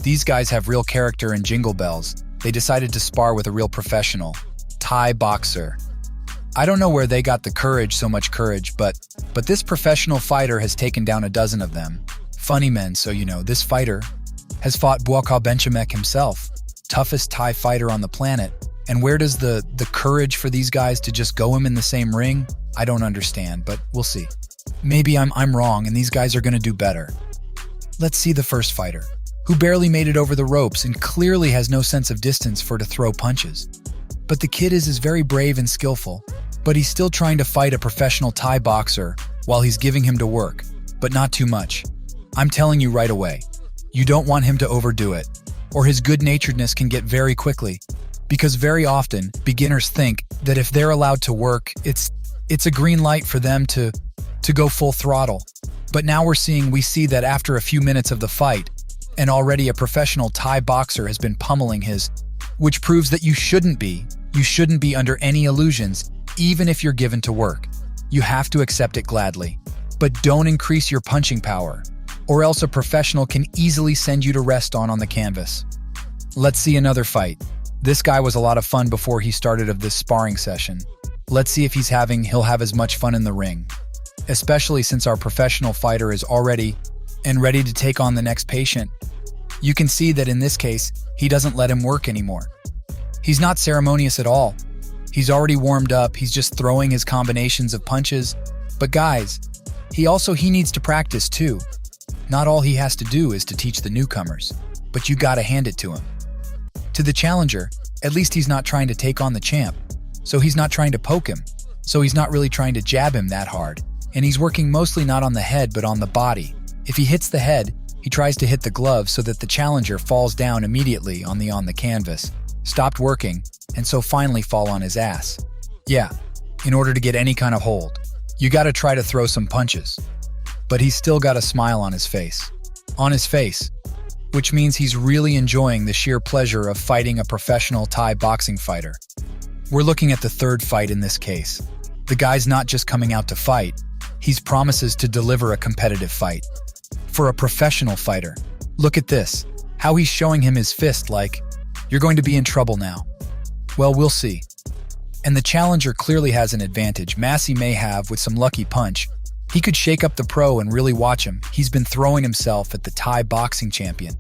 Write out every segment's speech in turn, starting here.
These guys have real character and jingle bells. They decided to spar with a real professional, Thai boxer. I don't know where they got the courage, so much courage, but this professional fighter has taken down a dozen of them. Funny men, so you know, this fighter has fought Buakaw Benchamek himself, toughest Thai fighter on the planet. And where does the courage for these guys to just go him in the same ring? I don't understand, but we'll see. Maybe I'm wrong and these guys are gonna do better. Let's see the first fighter, who barely made it over the ropes and clearly has no sense of distance for to throw punches. But the kid is very brave and skillful, but he's still trying to fight a professional Thai boxer while he's giving him to work, but not too much. I'm telling you right away, you don't want him to overdo it, or his good-naturedness can get very quickly, because very often beginners think that if they're allowed to work, it's a green light for them to go full throttle. But now we see that after a few minutes of the fight, and already a professional Thai boxer has been pummeling his, which proves that you shouldn't be under any illusions, even if you're given to work. You have to accept it gladly, but don't increase your punching power, or else a professional can easily send you to rest on the canvas. Let's see another fight. This guy was a lot of fun before he started of this sparring session. Let's see if he'll have as much fun in the ring, especially since our professional fighter is already ready to take on the next patient. You can see that in this case, he doesn't let him work anymore. He's not ceremonious at all. He's already warmed up, he's just throwing his combinations of punches. But guys, he needs to practice too. Not all he has to do is to teach the newcomers, but you gotta hand it to him. To the challenger, at least he's not trying to take on the champ, so he's not trying to poke him, so he's not really trying to jab him that hard, and he's working mostly not on the head but on the body. If he hits the head, he tries to hit the glove so that the challenger falls down immediately on the canvas, stopped working, and so finally fall on his ass. Yeah, in order to get any kind of hold, you gotta try to throw some punches. But he's still got a smile on his face. Which means he's really enjoying the sheer pleasure of fighting a professional Thai boxing fighter. We're looking at the third fight in this case. The guy's not just coming out to fight, he promises to deliver a competitive fight. For a professional fighter, look at this, how he's showing him his fist like, you're going to be in trouble now. Well, we'll see. And the challenger clearly has an advantage. Massey may have with some lucky punch. He could shake up the pro and really watch him. He's been throwing himself at the Thai boxing champion.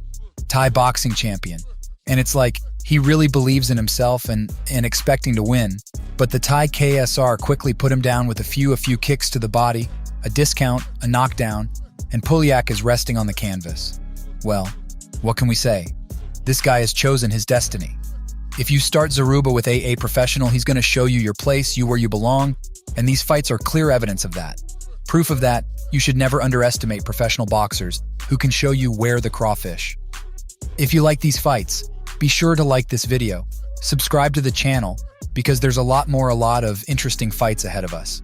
And it's like, he really believes in himself and expecting to win. But the Thai KSR quickly put him down with a few kicks to the body, a discount, a knockdown, and Puliak is resting on the canvas. Well, what can we say? This guy has chosen his destiny. If you start Zaruba with AA Professional, he's going to show you your place, where you belong, and these fights are clear evidence of that. Proof of that, you should never underestimate professional boxers who can show you where the crawfish. If you like these fights, be sure to like this video, subscribe to the channel, because there's a lot of interesting fights ahead of us.